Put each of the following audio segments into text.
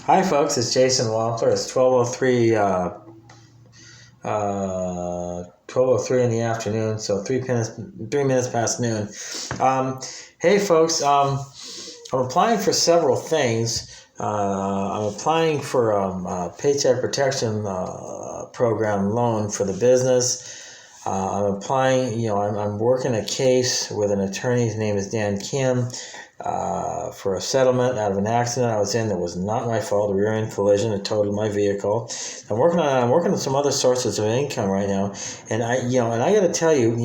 Hi, folks. It's Jason Wampler. It's 12:03 in the afternoon, so 3 minutes past noon. Hey, folks. I'm applying for several things. I'm applying for a paycheck protection program loan for the business. I'm applying. I'm working a case with an attorney. His name is Dan Kim. For a settlement out of an accident I was in that was not my fault, a rear-end collision that totaled my vehicle. I'm working on some other sources of income right now, and I got to tell you,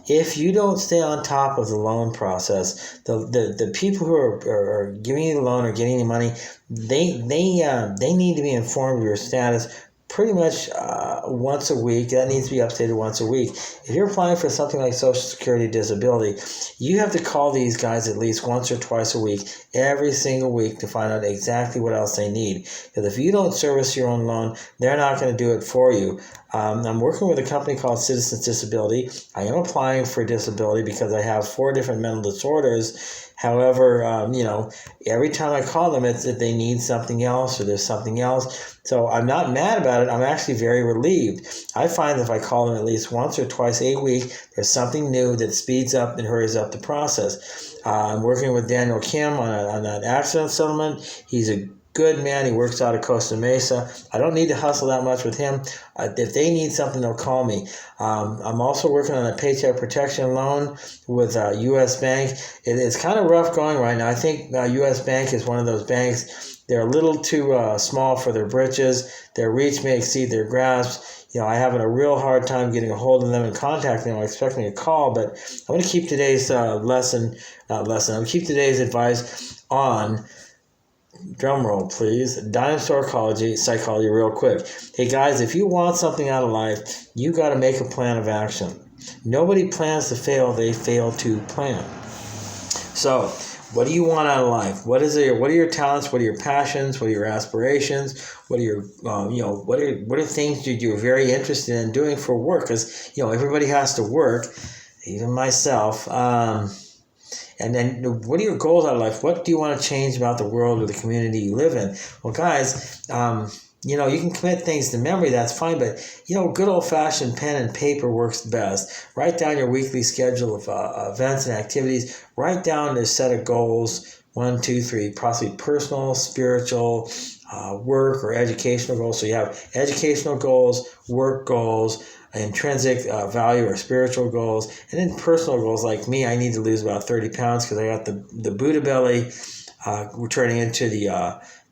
if you don't stay on top of the loan process, the people who are giving you the loan or getting the money, they need to be informed of your status pretty much once a week. That needs to be updated once a week. If you're applying for something like Social Security disability, you have to call these guys at least once or twice a week, every single week, to find out exactly what else they need. Because if you don't service your own loan, they're not going to do it for you. I'm working with a company called Citizens Disability. I am applying for disability because I have 4 different mental disorders. However, every time I call them, it's that they need something else or there's something else. So I'm not mad about it. I'm actually very relieved. I find that if I call them at least once or twice a week, there's something new that speeds up and hurries up the process. I'm working with Daniel Kim on that accident settlement. He's a good man. He works out of Costa Mesa. I don't need to hustle that much with him. If they need something, they'll call me. I'm also working on a paycheck protection loan with U.S. Bank. It's kind of rough going right now. I think U.S. Bank is one of those banks. They're a little too small for their britches. Their reach may exceed their grasp. I have a real hard time getting a hold of them and contacting them. I'm expecting a call, but I'm going to keep today's I'm going to keep today's advice on, drum roll please, DIMESTORE Psychology real quick. Hey guys, if you want something out of life, you got to make a plan of action. Nobody plans to fail, they fail to plan. So, what do you want out of life? What are your talents? What are your passions? What are your aspirations? What are your what are things that you're very interested in doing for work? Because everybody has to work, even myself. And then what are your goals out of life? What do you want to change about the world or the community you live in? Well, guys, you can commit things to memory, that's fine, but, good old-fashioned pen and paper works best. Write down your weekly schedule of events and activities. Write down a set of goals, 1, 2, 3, possibly personal, spiritual, work, or educational goals. So you have educational goals, work goals, intrinsic value or spiritual goals, and then personal goals. Like me, I need to lose about 30 pounds because I got the Buddha belly. We're turning into the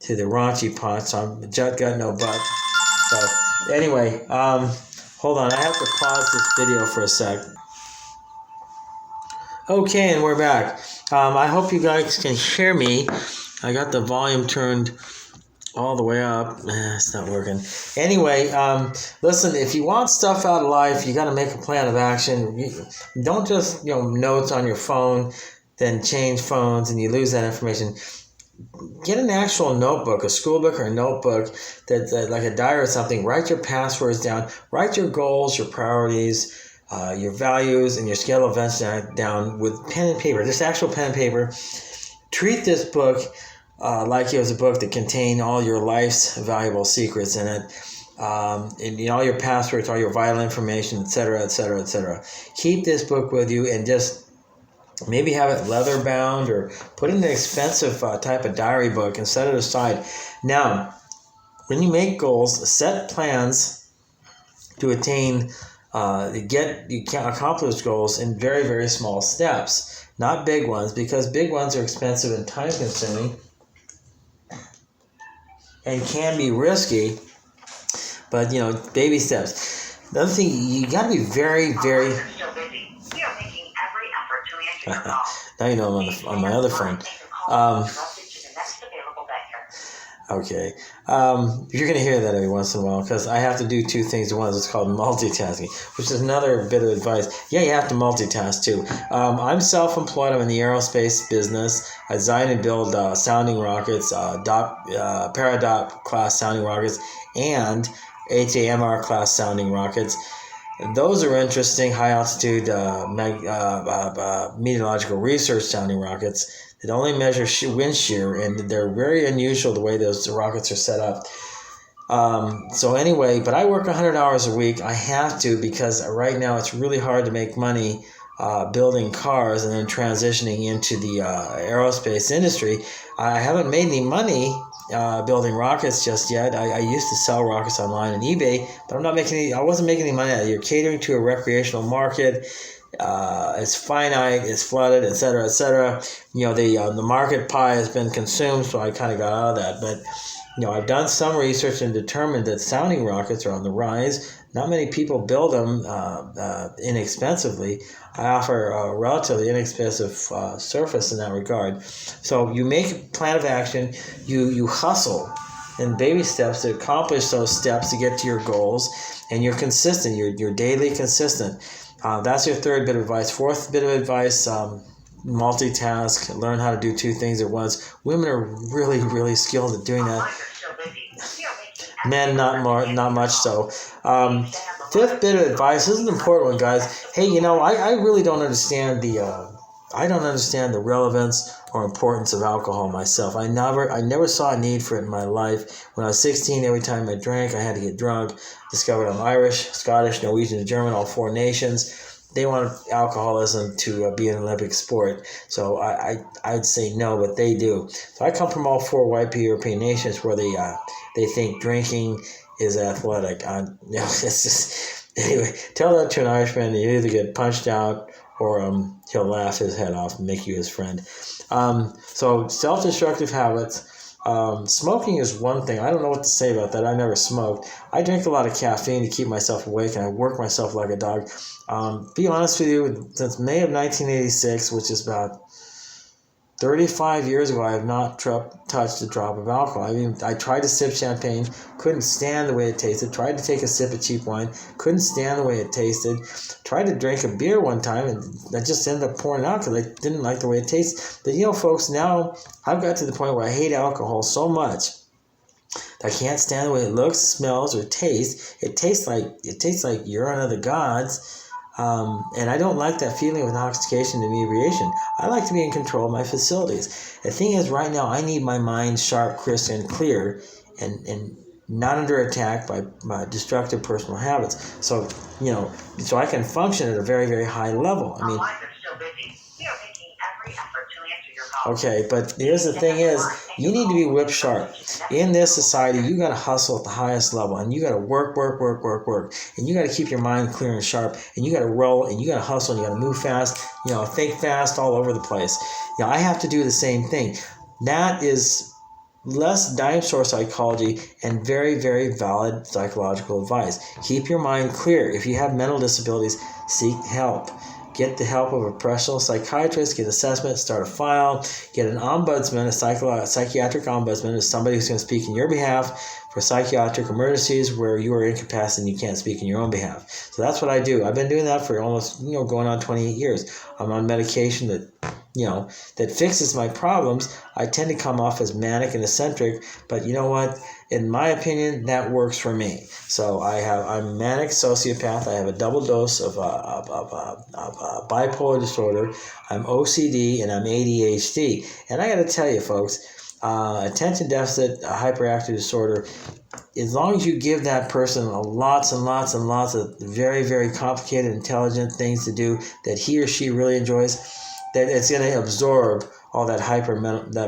raunchy pot, so I'm gut got no butt. So anyway, hold on, I have to pause this video for a sec. Okay, and we're back. I hope you guys can hear me. I got the volume turned all the way up. It's not working. Anyway, listen, if you want stuff out of life, you got to make a plan of action. Don't just, notes on your phone, then change phones and you lose that information. Get an actual notebook, a school book or a notebook that like a diary or something. Write your passwords down. Write your goals, your priorities, your values, and your scale of events down with pen and paper. Just actual pen and paper. Treat this book like it was a book that contained all your life's valuable secrets in it, and all your passwords, all your vital information, etc., etc., etc. Keep this book with you and just maybe have it leather bound or put it in an expensive type of diary book and set it aside. Now, when you make goals, set plans to attain, you can accomplish goals in very, very small steps, not big ones, because big ones are expensive and time consuming and can be risky, but baby steps. Another thing, you got to be very, very. Now I'm on my other phone. Okay. You're going to hear that every once in a while because I have to do 2 things at once. It's called multitasking, which is another bit of advice. Yeah, you have to multitask too. I'm self-employed. I'm in the aerospace business. I design and build sounding rockets, Paradop class sounding rockets, and HAMR class sounding rockets. Those are interesting high-altitude meteorological research sounding rockets It only measures wind shear, and they're very unusual the way those rockets are set up. So anyway, but I work 100 hours a week. I have to, because right now it's really hard to make money building cars and then transitioning into the aerospace industry. I haven't made any money building rockets just yet. I used to sell rockets online on eBay, but I wasn't making any money out of it. You're catering to a recreational market. It's finite, it's flooded, et cetera, et cetera. The market pie has been consumed, so I kind of got out of that. But I've done some research and determined that sounding rockets are on the rise. Not many people build them inexpensively. I offer a relatively inexpensive surface in that regard. So you make a plan of action, you hustle in baby steps to accomplish those steps to get to your goals, and you're consistent, you're daily consistent. That's your third bit of advice. Fourth bit of advice, multitask, learn how to do two things at once. Women are really, really skilled at doing that. Men, not much so. Fifth bit of advice, this is an important one, guys. Hey, I really don't understand the relevance or importance of alcohol myself. I never saw a need for it in my life. When I was 16, every time I drank, I had to get drunk. Discovered I'm Irish, Scottish, Norwegian, and German, all 4 nations. They want alcoholism to be an Olympic sport. So I'd say no, but they do. So I come from all 4 white European nations where they think drinking is athletic. It's just, anyway, tell that to an Irishman, you either get punched out or he'll laugh his head off and make you his friend. So self-destructive habits. Smoking is one thing. I don't know what to say about that. I never smoked. I drink a lot of caffeine to keep myself awake, and I work myself like a dog. Be honest with you, since May of 1986, which is about 35 years ago, I have not touched a drop of alcohol. I mean, I tried to sip champagne, couldn't stand the way it tasted. Tried to take a sip of cheap wine, couldn't stand the way it tasted. Tried to drink a beer one time, and I just ended up pouring it out because I didn't like the way it tastes. But folks, now I've got to the point where I hate alcohol so much that I can't stand the way it looks, smells, or tastes. It tastes like urine of the gods. And I don't like that feeling of intoxication and inebriation. I like to be in control of my facilities. The thing is, right now, I need my mind sharp, crisp, and clear, and not under attack by my destructive personal habits. So, so I can function at a very, very high level. I mean, okay, but here's the thing is, you need to be whip sharp. In this society, you got to hustle at the highest level, and you got to work, and you got to keep your mind clear and sharp, and you got to roll, and you got to hustle, and you got to move fast, think fast all over the place. I have to do the same thing. That is less DIMESTORE psychology and very, very valid psychological advice. Keep your mind clear. If you have mental disabilities, seek help. Get the help of a professional psychiatrist, get assessment, start a file, get an ombudsman, a psychiatric ombudsman is somebody who's going to speak in your behalf for psychiatric emergencies where you are incapacitated and you can't speak in your own behalf. So that's what I do. I've been doing that for almost, going on 28 years. I'm on medication that fixes my problems. I tend to come off as manic and eccentric, but you know what? In my opinion, that works for me. So I'm a manic sociopath. I have a double dose of bipolar disorder. I'm OCD and I'm ADHD. And I got to tell you, folks, attention deficit hyperactive disorder, as long as you give that person lots and lots and lots of very, very complicated, intelligent things to do that he or she really enjoys, that it's going to absorb all that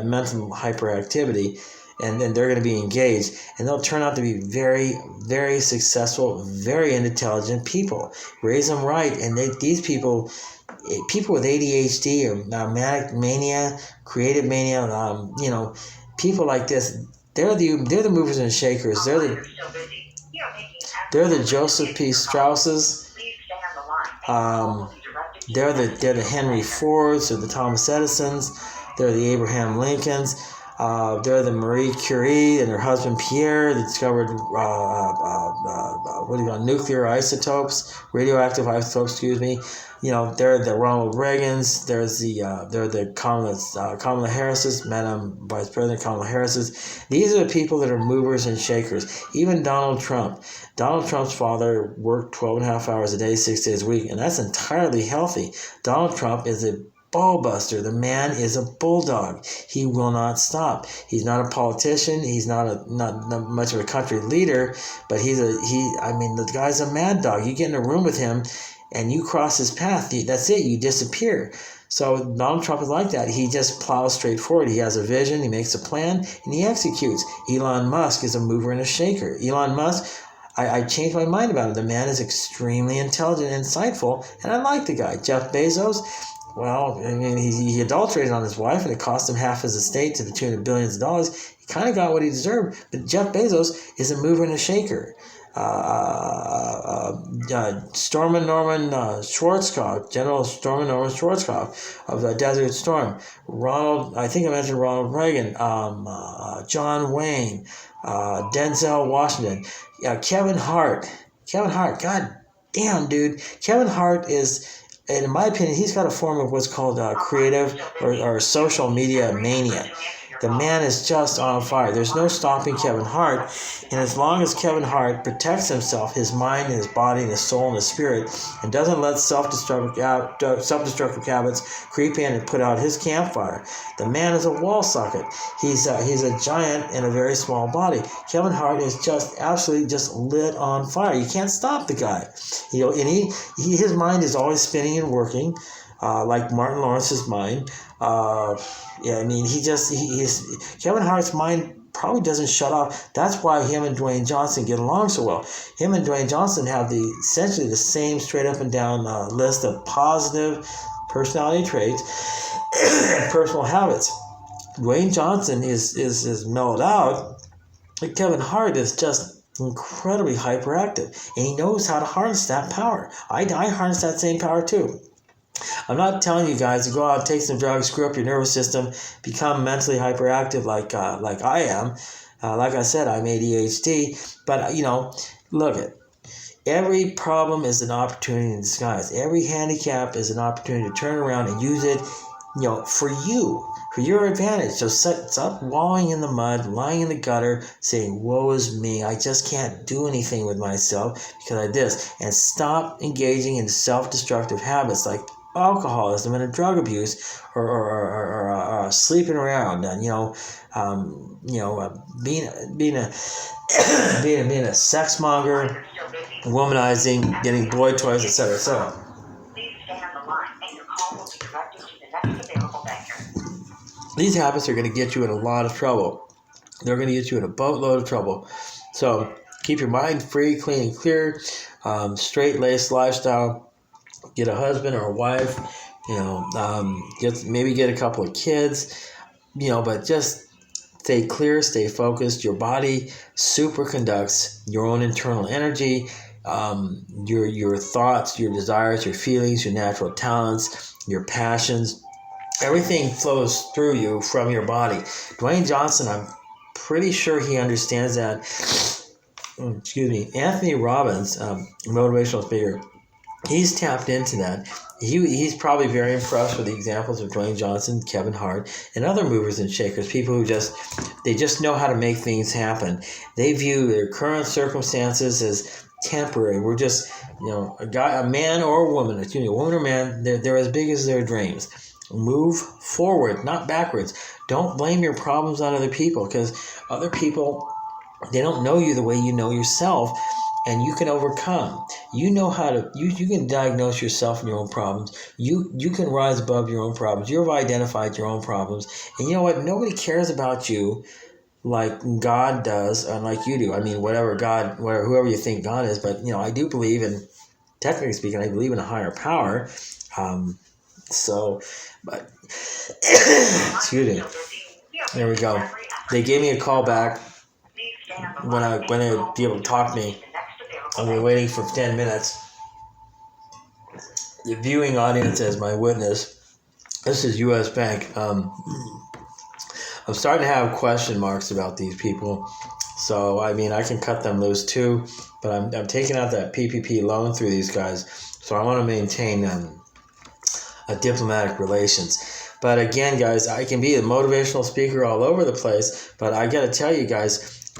mental hyperactivity, and then they're going to be engaged, and they'll turn out to be very, very successful, very intelligent people. Raise them right, and these people with ADHD or manic mania, creative mania, people like this, they're the movers and shakers. They're the Joseph P. Strausses. They're the Henry Fords, or the Thomas Edisons. They're the Abraham Lincolns. They're the Marie Curie and her husband Pierre that discovered nuclear isotopes, radioactive isotopes. Excuse me. They're the Ronald Reagans. They're the Kamala Harrises, Madam Vice President Kamala Harrises. These are the people that are movers and shakers. Even Donald Trump. Donald Trump's father worked 12 and a half hours a day, 6 days a week, and that's entirely healthy. Donald Trump is a ball buster. The man is a bulldog. He will not stop. He's not a politician. He's not much of a country leader, but the guy's a mad dog. You get in a room with him and you cross his path, that's it. You disappear. So Donald Trump is like that. He just plows straight forward. He has a vision, he makes a plan, and he executes. Elon Musk is a mover and a shaker. Elon Musk, I changed my mind about him. The man is extremely intelligent and insightful, and I like the guy. Jeff Bezos, well, I mean, he adulterated on his wife, and it cost him half his estate to the tune of billions of dollars. He kind of got what he deserved, but Jeff Bezos is a mover and a shaker. Stormin Norman Schwarzkopf, General Stormin Norman Schwarzkopf of Desert Storm, I think I mentioned Ronald Reagan, John Wayne, Denzel Washington, Kevin Hart, God damn, dude, Kevin Hart is, in my opinion, he's got a form of what's called creative or social media mania. The man is just on fire. There's no stopping Kevin Hart. And as long as Kevin Hart protects himself, his mind and his body and his soul and his spirit, and doesn't let self-destructive habits creep in and put out his campfire, the man is a wall socket. He's a giant in a very small body. Kevin Hart is just absolutely just lit on fire. You can't stop the guy. And his mind is always spinning and working. Like Martin Lawrence's mind. Kevin Hart's mind probably doesn't shut off. That's why him and Dwayne Johnson get along so well. Him and Dwayne Johnson have essentially the same straight up and down list of positive personality traits and personal habits. Dwayne Johnson is mellowed out, but Kevin Hart is just incredibly hyperactive, and he knows how to harness that power. I harness that same power too. I'm not telling you guys to go out, take some drugs, screw up your nervous system, become mentally hyperactive like I am. Like I said, I'm ADHD. But, look it. Every problem is an opportunity in disguise. Every handicap is an opportunity to turn around and use it, for you, for your advantage. So stop wallowing in the mud, lying in the gutter, saying, woe is me, I just can't do anything with myself because of this. And stop engaging in self-destructive habits like alcoholism and drug abuse, or sleeping around, and being a sex monger, womanizing, getting boy toys, etc., etc. These habits are going to get you in a lot of trouble. They're going to get you in a boatload of trouble. So keep your mind free, clean, and clear. Straight-laced lifestyle. Get a husband or a wife, get a couple of kids, but just stay clear, stay focused. Your body superconducts your own internal energy, your thoughts, your desires, your feelings, your natural talents, your passions. Everything flows through you from your body. Dwayne Johnson, I'm pretty sure he understands that. Anthony Robbins, motivational speaker, he's tapped into that. He's probably very impressed with the examples of Dwayne Johnson, Kevin Hart, and other movers and shakers, people who just know how to make things happen. They view their current circumstances as temporary. We're just, a man or a woman, a woman or man, they're as big as their dreams. Move forward, not backwards. Don't blame your problems on other people, because other people, they don't know you the way you know yourself. And you can overcome. You know how to, you can diagnose yourself and your own problems. You can rise above your own problems. You've identified your own problems. And you know what? Nobody cares about you like God does and like you do. I mean, whoever you think God is. But, I do believe in, technically speaking, I believe in a higher power. But, excuse me. There we go. They gave me a call back when they would be able to talk to me. I've been waiting for 10 minutes. The viewing audience as my witness. This is U.S. Bank. I'm starting to have question marks about these people. So, I can cut them loose too. But I'm taking out that PPP loan through these guys. So I want to maintain a diplomatic relations. But again, guys, I can be a motivational speaker all over the place. But I got to tell you guys,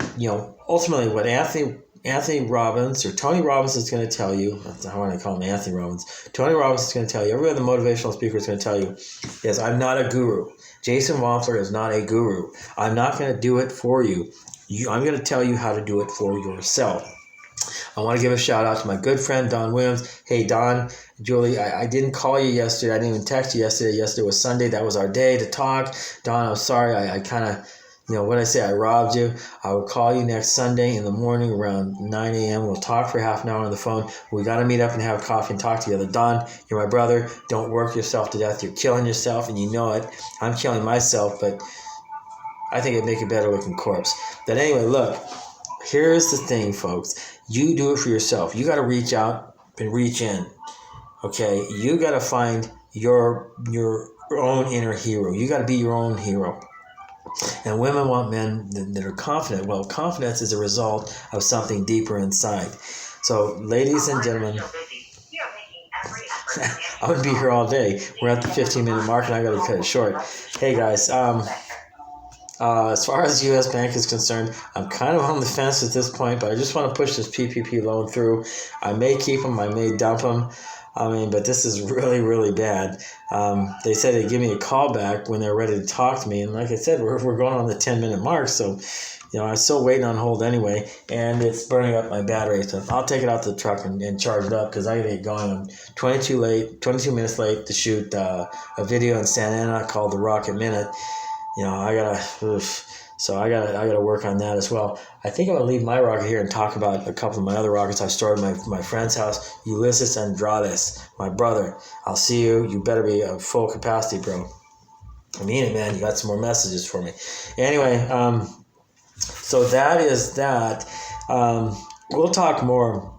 ultimately what Anthony Anthony Robbins, or Tony Robbins is going to tell you, I want to call him Anthony Robbins, Tony Robbins is going to tell you, every other motivational speaker is going to tell you, yes, I'm not a guru. Jason Wampler is not a guru. I'm not going to do it for you. I'm going to tell you how to do it for yourself. I want to give a shout out to my good friend, Don Williams. Hey, Don, Julie, I didn't call you yesterday. I didn't even text you yesterday. Yesterday was Sunday. That was our day to talk. Don, I'm sorry. I kind of, when I say I robbed you, I will call you next Sunday in the morning around 9 a.m. We'll talk for half an hour on the phone. We got to meet up and have coffee and talk together. Don, you're my brother. Don't work yourself to death. You're killing yourself, and you know it. I'm killing myself, but I think it'd make a better looking corpse. But anyway, look, here's the thing, folks. You do it for yourself. You got to reach out and reach in. Okay? You got to find your own inner hero. You got to be your own hero. And women want men that are confident. Well, confidence is a result of something deeper inside. So, ladies and gentlemen, I'm going to be here all day. We're at the 15-minute mark, and I got to cut it short. Hey, guys, as far as U.S. Bank is concerned, I'm kind of on the fence at this point, but I just want to push this PPP loan through. I may keep them, I may dump them. But this is really, really bad. They said they'd give me a call back when they're ready to talk to me. And like I said, we're going on the 10-minute mark. So, I'm still waiting on hold anyway. And it's burning up my battery. So I'll take it out to the truck and charge it up because I got to get going. I'm 22 minutes late to shoot a video in Santa Ana called The Rocket Minute. So I gotta work on that as well. I think I'm gonna leave my rocket here and talk about a couple of my other rockets I stored in my friend's house. Ulysses Andrades, my brother. I'll see you. You better be at full capacity, bro. I mean it, man. You got some more messages for me. Anyway, so that is that. We'll talk more.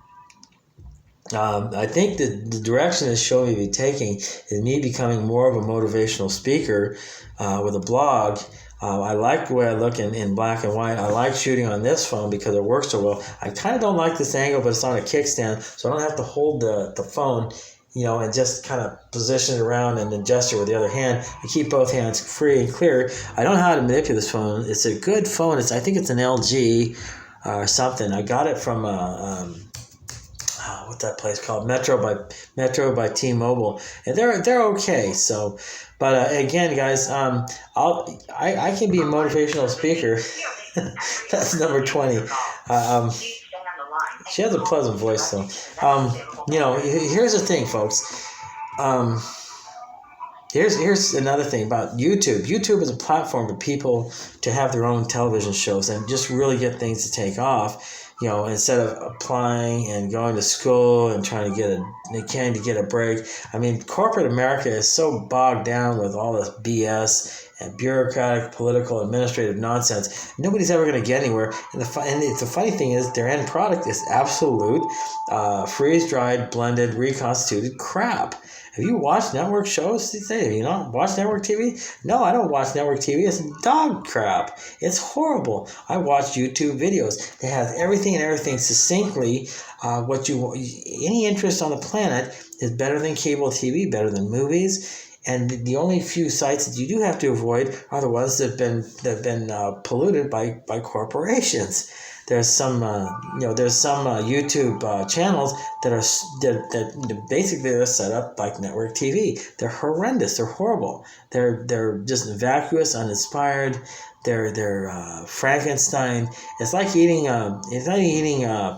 I think the direction this show may be taking is me becoming more of a motivational speaker with a blog. I like the way I look in black and white. I like shooting on this phone because it works so well. I kind of don't like this angle, but it's on a kickstand, so I don't have to hold the phone, and just kind of position it around and then gesture with the other hand. I keep both hands free and clear. I don't know how to manipulate this phone. It's a good phone. I think it's an LG or something. I got it from what's that place called? Metro by T-Mobile, and they're okay. So, but again, guys, I can be a motivational speaker. That's number 20. She has a pleasant voice, though. Here's the thing, folks. Here's another thing about YouTube. YouTube is a platform for people to have their own television shows and just really get things to take off. Instead of applying and going to school and trying to get a break. I mean, corporate America is so bogged down with all this BS and bureaucratic, political, administrative nonsense. Nobody's ever going to get anywhere. And the funny thing is, their end product is absolute freeze-dried, blended, reconstituted crap. Have you watched network shows? Have you not watched network TV? No, I don't watch network TV. It's dog crap. It's horrible. I watch YouTube videos. They have everything succinctly. Any interest on the planet is better than cable TV, better than movies. And the only few sites that you do have to avoid are the ones that have been polluted by corporations. There's some YouTube channels that basically are set up like network TV. They're horrendous. They're horrible. They're just vacuous, uninspired. They're Frankenstein. It's like eating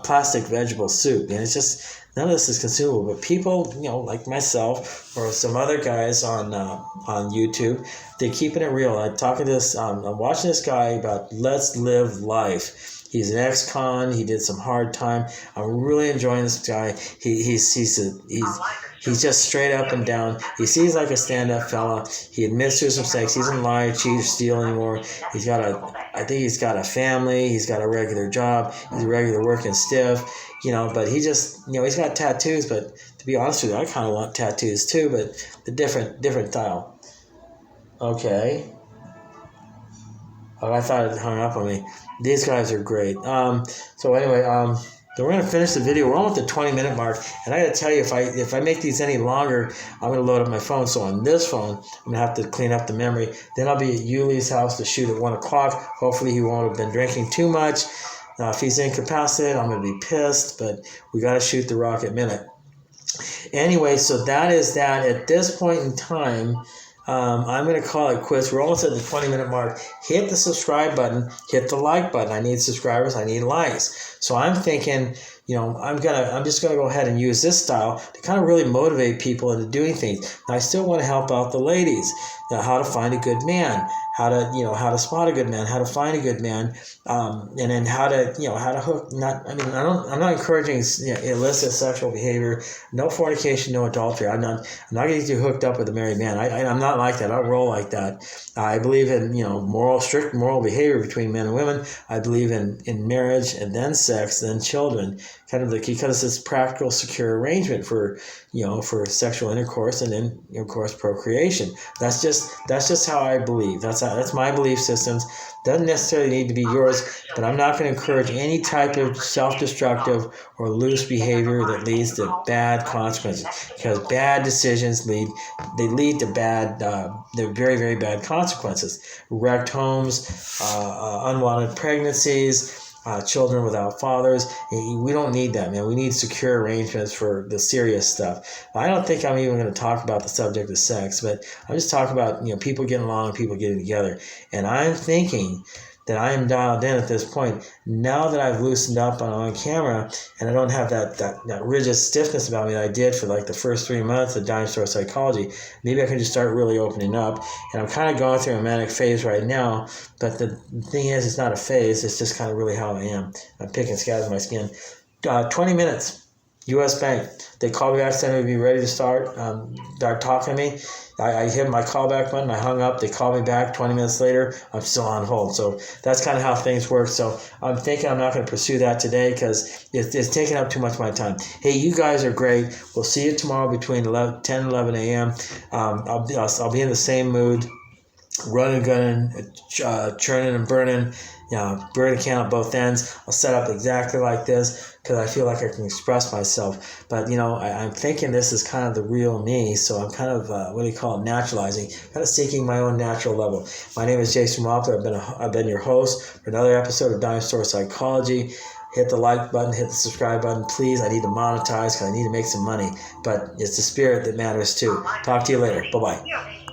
plastic vegetable soup, and it's just none of this is consumable. But people, like myself or some other guys on YouTube, they're keeping it real. I'm watching this guy about Let's Live Life. He's an ex-con. He did some hard time. I'm really enjoying this guy. He's just straight up and down. He seems like a stand-up fella. He admits to his mistakes. He doesn't lie, cheat, or steal anymore. I think he's got a family. He's got a regular job. He's a regular working stiff. But he just, he's got tattoos. But to be honest with you, I kind of want tattoos too, but the different style. Okay. Oh, I thought it hung up on me. These guys are great. So anyway, then we're going to finish the video. We're almost at the 20-minute mark. And I got to tell you, if I make these any longer, I'm going to load up my phone. So on this phone, I'm going to have to clean up the memory. Then I'll be at Yuli's house to shoot at 1 o'clock. Hopefully he won't have been drinking too much. If he's incapacitated, I'm going to be pissed, but we got to shoot the rocket minute. Anyway, so that is that. At this point in time, I'm going to call it quits. We're almost at the 20-minute mark. Hit the subscribe button. Hit the like button. I need subscribers. I need likes. So I'm thinking, I'm just gonna go ahead and use this style to kind of really motivate people into doing things. Now, I still want to help out the ladies. How to find a good man, how to spot a good man, how to find a good man, and then how to hook. I'm not encouraging illicit sexual behavior. No fornication, no adultery. I'm not going to get you hooked up with a married man. I'm not like that. I don't roll like that. I believe in strict moral behavior between men and women. I believe in marriage and then sex, then children. Because it's practical, secure arrangement for sexual intercourse and then of course procreation. That's just how I believe. That's my belief systems. Doesn't necessarily need to be yours, but I'm not going to encourage any type of self-destructive or loose behavior that leads to bad consequences. Because bad decisions lead to bad, they're very, very bad consequences. Wrecked homes, unwanted pregnancies. Children without fathers. We don't need that, man. We need secure arrangements for the serious stuff. I don't think I'm even going to talk about the subject of sex, but I'm just talking about people getting along and people getting together. And I'm thinking that I am dialed in at this point. Now that I've loosened up on camera and I don't have that rigid stiffness about me that I did for like the first 3 months of DIMESTORE Psychology, maybe I can just start really opening up. And I'm kind of going through a manic phase right now, but the thing is, it's not a phase. It's just kind of really how I am. I'm picking scabs on my skin. 20 minutes. U.S. Bank. They called me back, said they'd be ready to start talking to me. I hit my callback button. I hung up. They called me back 20 minutes later. I'm still on hold. So that's kind of how things work. So I'm thinking I'm not going to pursue that today because it's taking up too much of my time. Hey, you guys are great. We'll see you tomorrow between 10 and 11 a.m. I'll be in the same mood, running, gunning, churning and burning. Burn a can at both ends. I'll set up exactly like this because I feel like I can express myself. But, I'm thinking this is kind of the real me, so I'm kind of, naturalizing, kind of seeking my own natural level. My name is Jason Wampler. I've been your host for another episode of DIMESTORE Psychology. Hit the like button, hit the subscribe button, please. I need to monetize because I need to make some money. But it's the spirit that matters too. Talk to you later. Bye-bye.